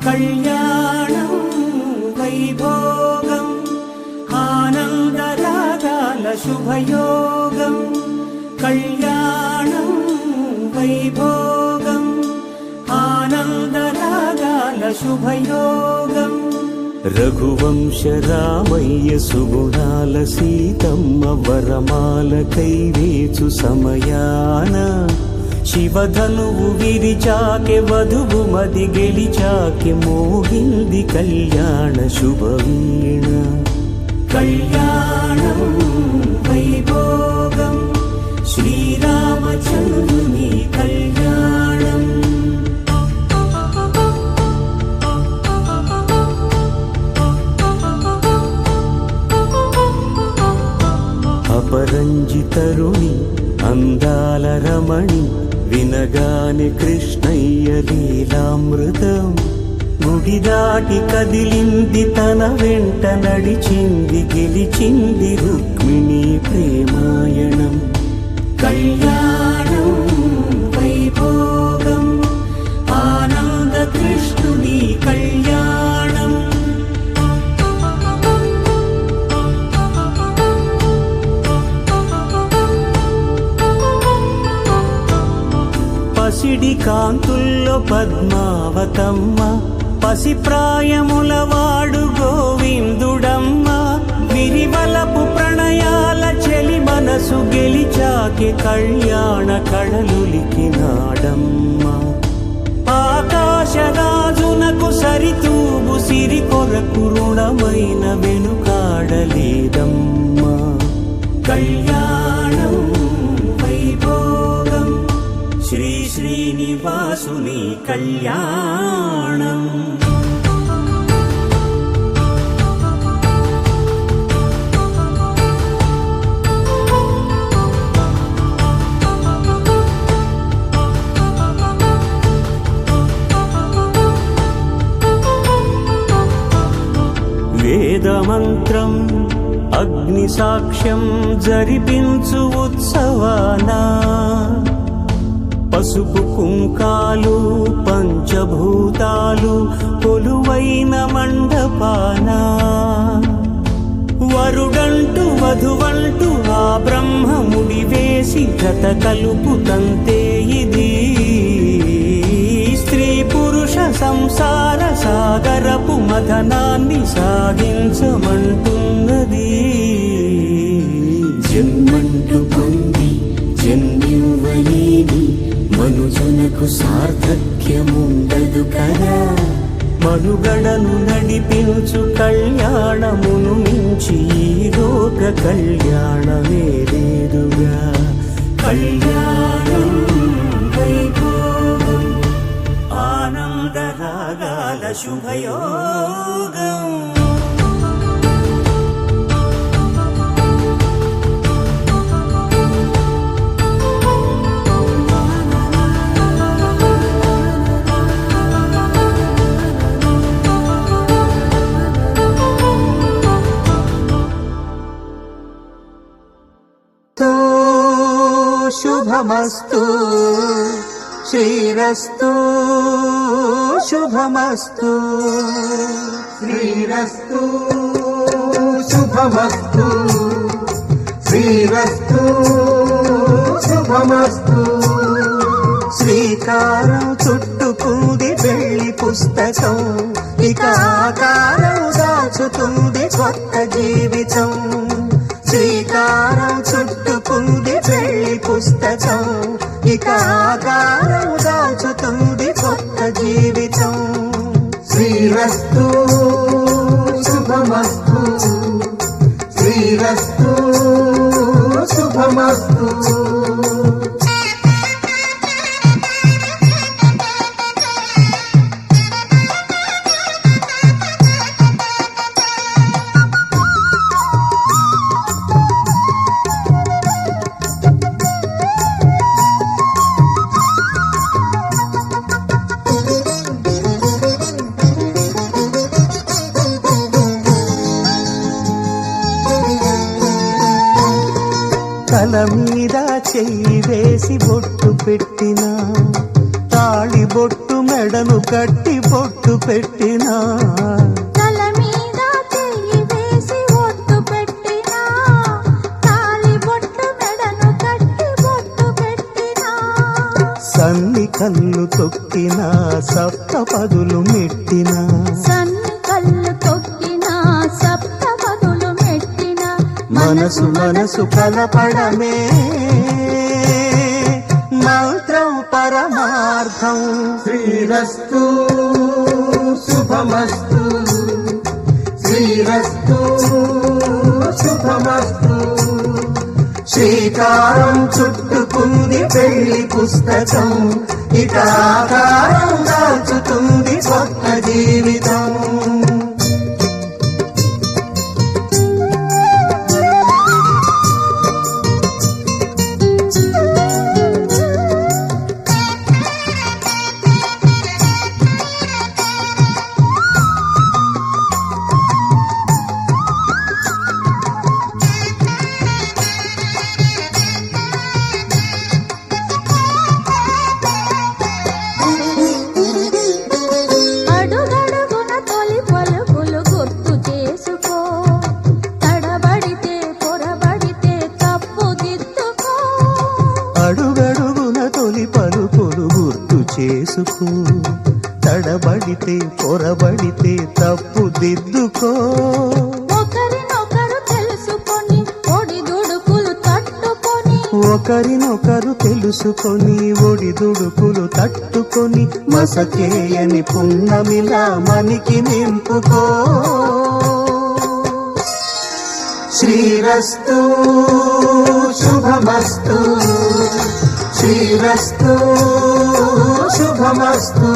కళ్యాణం వైభోగం ఆనందరాగాల శుభయోగం కళ్యాణం వైభోగం ఆనందరాగాల శుభయోగం రఘువంశ రామయ్య సుగుణాల సీతమ్మ వరమాల కైవేచు సమయాన శివధనువు విరిచాకె వధువు మది గెలిచాకె మోగింది కళ్యాణ శుభవీణ కళ్యాణం వైభోగం శ్రీరామచంద్రుని కళ్యాణం అపరంజి తరుణి అందాల రమణి వినగాని కృష్ణయ్య లీలామృతం గుడి దాటి కదిలింది తన వెంట నడిచింది గెలిచింది రుక్మిణి ప్రేమాయణం కళ్యాణం వైభోగం ఆనంద కృష్ణుని కళ్యాణం పసిడి కాంతుల్లో పద్మావతమ్మ పసిప్రాయముల వాడు గోవిందుడమ్మ విరివలపు ప్రణయాల చెలి మనసు గెలిచాకే కళ్యాణ కళలులికినాడమ్మ ఆకాశరాజునకు సరితూబు సిరి కొరకు రుణమైన వెనుకాడలేదమ్మ కళ్యాణం వైభోగం శ్రీ శ్రీనివాసుని కళ్యాణం వేదమంత్రం అగ్ని సాక్ష్యం జరిపించు ఉత్సవానా పసుపు కుంకాలు పంచభూతాలు కొలువైన మండపాన వరుడంటూ వధువంటూ ఆ బ్రహ్మముడి వేసి జత కలుపుతంతే ఇది స్త్రీ పురుష సంసార సాగరపు మదనాన్ని సాగించమంటున్నది జన్మంటూ పొంది జన్యువలేని మనుజునకు సార్థక్యముండదు కదా మనుగడను నడిపించు కళ్యాణమును మించి ఈ లోక కళ్యాణమే లేదుగా కళ్యాణం వైభోగం ఆనందరాగాల శుభయోగం శుభమస్తు శ్రీరస్తు శుభమస్తు శ్రీరస్తు శుభమస్తు శ్రీరస్తు శుభమస్తు శ్రీకారం చుట్టుకుంది వెళ్లి పుస్తకం ఇక ఆకారం దాచుతుంది కొత్త జీవితం శ్రీకారం చుట్టుకుంది వెళ్లి పుస్తకం ఇక ఆకారం దాచుతుంది కొత్త జీవితం శ్రీరస్తు శుభమస్తు శ్రీరస్తు శుభమస్తు తల మీద చెయ్యి వేసి బొట్టు పెట్టిన తాళి బొట్టు మెడను కట్టి పొట్టు పెట్టినా తల మీద చెయ్యి వేసి ఒట్టు పెట్టినా తాళి బొట్టు మెడను కట్టి బొట్టు పెట్టినా సన్ని కళ్ళు తొక్కినా సప్త పదులు మెట్టినా సన్ని కళ్ళు తొక్కినా సప్త పదులు మెట్టినా మనసు మనసు కలపడమే మంత్రం పరమార్థం. శ్రీరస్తు శుభమస్తు శ్రీరస్తు శుభమస్తు. శ్రీకారం చుట్టుకుంది పెళ్లి పుస్తకం, ఇక ఆకారం దాచుతుంది కొత్త జీవితం. అడుగడుగున తొలి పలుకులు గుర్తు చేసుకో తడబడితే పొరబడితే తప్పు దిద్దుకో అడుగడుగున తొలి పలుకులు గుర్తు చేసుకో, తడబడితే పొరబడితే తప్పు దిద్దుకో. ఒకరినొకరు తెలుసుకొని ఒడిదుడుకులు తట్టుకొని ఒకరినొకరు తెలుసుకొని ఒడిదుడుకులు తట్టుకొని మసకేయని పున్నమిలా మనికి నింపుకో. శ్రీరస్తు శుభమస్తు శ్రీరస్తు శుభమస్తు.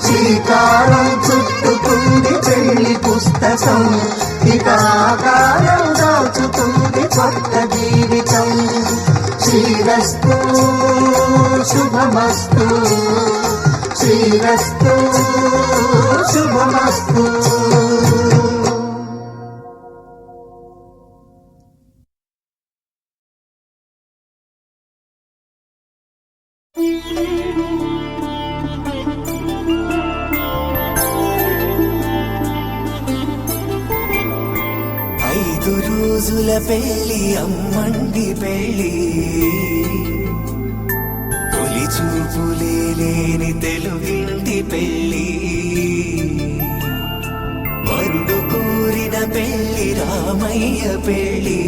శ్రీకారం చుట్టుకుంది పెళ్లి పుస్తకం, ఇక ఆకారం దాచుతుంది కొత్త జీవితం. శ్రీరస్తు శుభమస్తు శ్రీరస్తు శుభమస్తు. ఐదు రోజుల పెళ్లి అమ్మండి పెళ్లి, తొలి చూపులే లేని తెలుగింటి పెళ్లి. వరుడు కోరిన పెళ్లి రామయ్య పెళ్లి,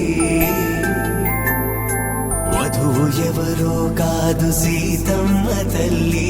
వధువు ఎవరో కాదు సీతమ్మ తల్లి.